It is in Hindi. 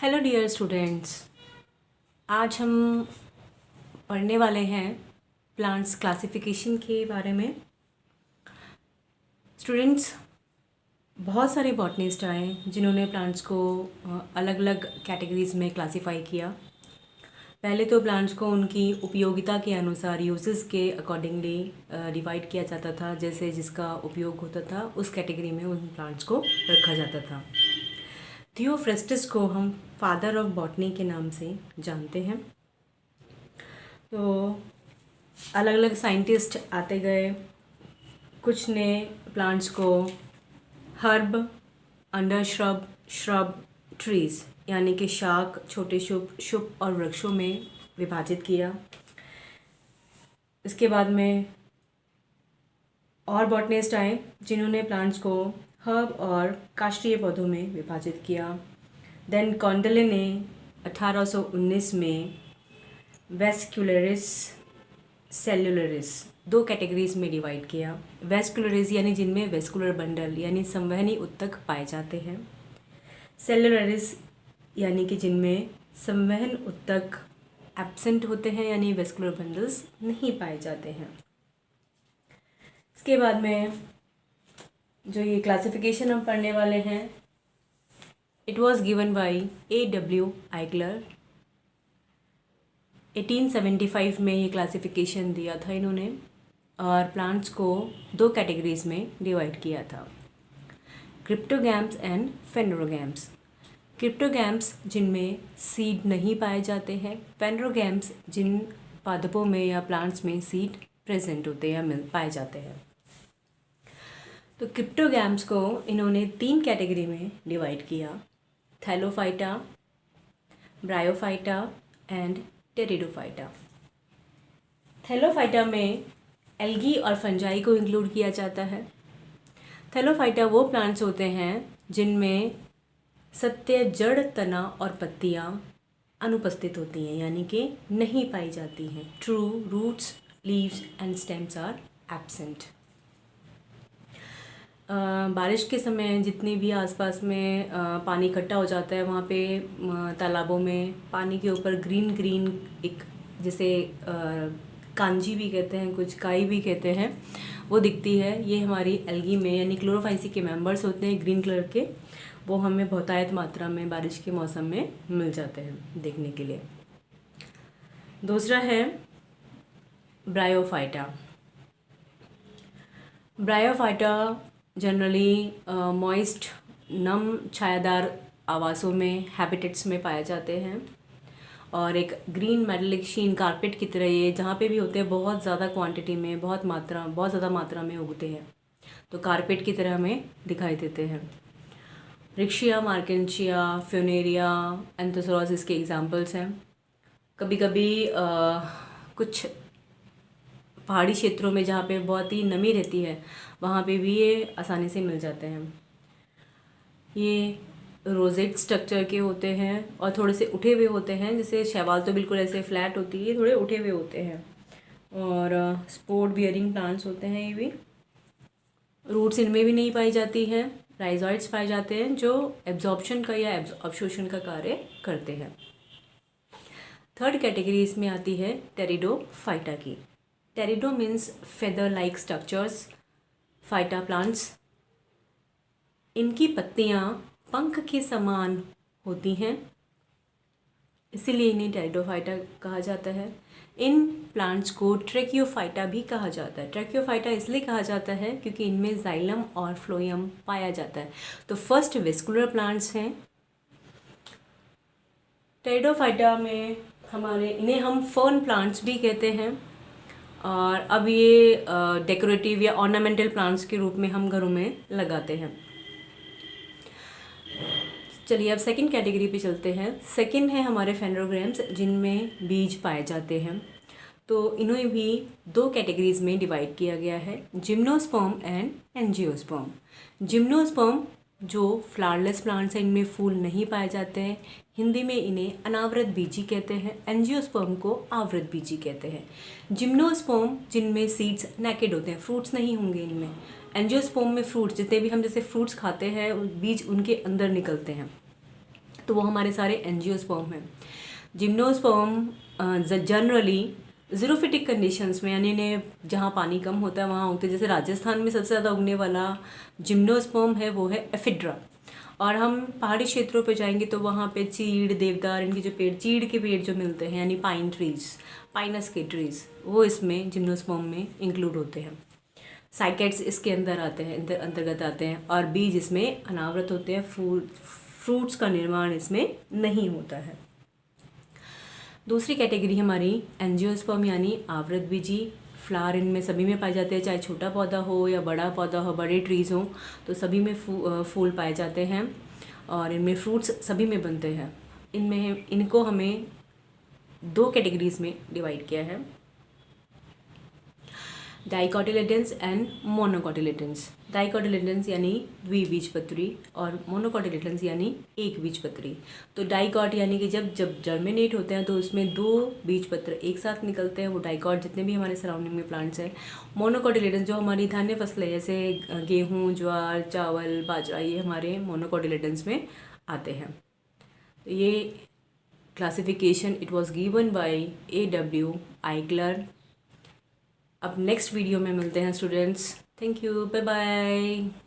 हेलो डियर स्टूडेंट्स, आज हम पढ़ने वाले हैं प्लांट्स क्लासिफिकेशन के बारे में। स्टूडेंट्स, बहुत सारे बॉटनिस्ट आए जिन्होंने प्लांट्स को अलग अलग कैटेगरीज में क्लासिफाई किया। पहले तो प्लांट्स को उनकी उपयोगिता के अनुसार यूजेस के अकॉर्डिंगली डिवाइड किया जाता था। जैसे जिसका उपयोग होता था उस कैटेगरी में उन प्लांट्स को रखा जाता था। थियोफ्रेस्टस को हम फादर ऑफ बॉटनी के नाम से जानते हैं। तो अलग अलग साइंटिस्ट आते गए। कुछ ने प्लांट्स को हर्ब, अंडर श्रब, ट्रीज़ यानी कि शाक, छोटे शुभ और वृक्षों में विभाजित किया। इसके बाद में और बॉटनिस्ट आए जिन्होंने प्लांट्स को हर्ब और काष्ठीय पौधों में विभाजित किया। देन कॉन्डले ने 1819 में वेस्कुलरिस, सेल्युलरिस दो कैटेगरीज में डिवाइड किया। वेस्कुलरिस यानी जिनमें वेस्कुलर बंडल यानी संवहनी उत्तक पाए जाते हैं। सेल्युलरिस यानी कि जिनमें संवहन उत्तक एब्सेंट होते हैं यानी वेस्कुलर बंडल्स नहीं पाए जाते हैं। इसके बाद में जो ये क्लासिफिकेशन हम पढ़ने वाले हैं, it was given by A.W. आइगलर। 1875 में ये क्लासिफिकेशन दिया था इन्होंने और प्लांट्स को दो कैटेगरीज में डिवाइड किया था, क्रिप्टोगैम्स एंड फेनरोगैम्स। क्रिप्टोगैम्स जिनमें सीड नहीं पाए जाते हैं, फेनरोगैम्स जिन पादपों में या प्लांट्स में सीड प्रेजेंट होते हैं या पाए जाते हैं। तो क्रिप्टोगैम्स को इन्होंने तीन कैटेगरी में डिवाइड किया, Thallophyta, bryophyta and pteridophyta. Thallophyta में एल्गी और फंजाई को इंक्लूड किया जाता है। थैलोफाइटा वो प्लांट्स होते हैं जिनमें सत्य जड़, तना और पत्तियां अनुपस्थित होती हैं यानी कि नहीं पाई जाती हैं। True roots, leaves and stems are absent. बारिश के समय जितनी भी आसपास में पानी इकट्ठा हो जाता है वहाँ पे तालाबों में पानी के ऊपर ग्रीन ग्रीन एक जैसे कांजी भी कहते हैं, कुछ काई भी कहते हैं, वो दिखती है। ये हमारी एल्गी में यानी क्लोरोफाइसी के मेंबर्स होते हैं ग्रीन कलर के। वो हमें बहुतायत मात्रा में बारिश के मौसम में मिल जाते हैं देखने के लिए। दूसरा है ब्रायोफाइटा। ब्रायोफाइटा जनरली मॉइस्ट, नम छायादार आवासों में, हैबिटेट्स में पाए जाते हैं और एक ग्रीन मेटालिक शीन कारपेट की तरह ये जहाँ पे भी होते हैं बहुत ज़्यादा क्वांटिटी में, बहुत ज़्यादा मात्रा में उगते हैं, तो कारपेट की तरह हमें दिखाई देते हैं। रिक्शिया, मार्केंशिया, फ्यूनेरिया, एंथोसोरस इसके एग्जाम्पल्स हैं। कभी कभी कुछ पहाड़ी क्षेत्रों में जहाँ पे बहुत ही नमी रहती है वहाँ पे भी ये आसानी से मिल जाते हैं। ये रोजेट स्ट्रक्चर के होते हैं और थोड़े से उठे हुए होते हैं, जैसे शैवाल तो बिल्कुल ऐसे फ्लैट होती है, थोड़े उठे हुए होते हैं। और स्पोर्ट बियरिंग प्लांट्स होते हैं ये भी। रूट्स इनमें भी नहीं पाई जाती हैं। राइजॉइड्स पाए जाते हैं जो एब्जॉर्प्शन का या अवशोषण का कार्य करते हैं। थर्ड कैटेगरी इसमें आती है टेरिडोफाइटा की। Pterido means feather like structures. Phyta plants, इनकी पत्तियां पंख के समान होती हैं, इसीलिए इन्हें टेरिडोफाइटा कहा जाता है। इन प्लांट्स को ट्रैकियोफाइटा भी कहा जाता है। ट्रैकियोफाइटा इसलिए कहा जाता है क्योंकि इनमें जाइलम और फ्लोएम पाया जाता है। तो फर्स्ट वेस्कुलर प्लांट्स हैं। टेरिडोफाइटा में इन्हें हम फर्न प्लांट्स भी कहते हैं और अब ये डेकोरेटिव या ऑर्नामेंटल प्लांट्स के रूप में हम घरों में लगाते हैं। चलिए अब सेकंड कैटेगरी पे चलते हैं। सेकंड है हमारे फेनरोगैम्स जिनमें बीज पाए जाते हैं। तो इन्हें भी दो कैटेगरीज में डिवाइड किया गया है, जिम्नोस्पर्म एंड एंजियोस्पर्म। जिम्नोस्पर्म जो फ्लावरलेस प्लांट्स हैं, इनमें फूल नहीं पाए जाते हैं, हिंदी में इन्हें अनावृत बीजी कहते हैं। एंजियोस्पर्म को आवृत बीजी कहते हैं। जिम्नोस्पर्म जिनमें सीड्स नेकेड होते हैं, फ्रूट्स नहीं होंगे इनमें। एंजियोस्पर्म में फ्रूट्स, जितने भी हम जैसे फ्रूट्स खाते हैं बीज उनके अंदर निकलते हैं। तो वो हमारे सारे एंजियोस्पर्म हैं। जिम्नोस्पर्म जनरली ज़ीरोफिटिक कंडीशंस में, यानी ने जहाँ पानी कम होता है वहाँ उगते, जैसे राजस्थान में सबसे ज़्यादा उगने वाला जिम्नोस्पर्म है वो है एफिड्रा। और हम पहाड़ी क्षेत्रों पे जाएंगे तो वहाँ पे चीड़, देवदार, इनके जो पेड़, चीड़ के पेड़ जो मिलते हैं यानी पाइन ट्रीज़, पाइनस के ट्रीज़, वो इसमें जिम्नोस्पर्म में इंक्लूड होते हैं। साइकेट्स इसके अंदर आते हैं, अंतर्गत आते हैं, और बीज इसमें अनावृत होते हैं। फ्रूट्स का निर्माण इसमें नहीं होता है। दूसरी कैटेगरी हमारी एंजियोस्पर्म यानी आवृत बीजी। फ्लावर इनमें सभी में पाए जाते हैं, चाहे छोटा पौधा हो या बड़ा पौधा हो, बड़े ट्रीज़ हों, तो सभी में फूल पाए जाते हैं और इनमें फ्रूट्स सभी में बनते हैं। इनमें इनको हमें 2 कैटेगरीज में डिवाइड किया है, डाइकोटिलेडन्स एंड मोनोकोटिलेडन्स। डाइकोटिलेडन्स यानी द्विबीजपत्री और मोनोकोटिलेडन्स यानी एक बीजपत्री। तो डाइकॉट यानी कि जब जब जर्मिनेट होते हैं तो उसमें 2 बीजपत्र एक साथ निकलते हैं, वो डाइकॉट, जितने भी हमारे सराउंडिंग में प्लांट्स हैं। मोनोकोटिलेडन्स जो हमारी धान्य फसलें जैसे गेहूँ, ज्वार, चावल, बाजरा, ये हमारे मोनोकोटिलेडन्स में आते हैं। तो ये classification it was given by A.W. Eichler. अब नेक्स्ट वीडियो में मिलते हैं students. Thank you, bye bye.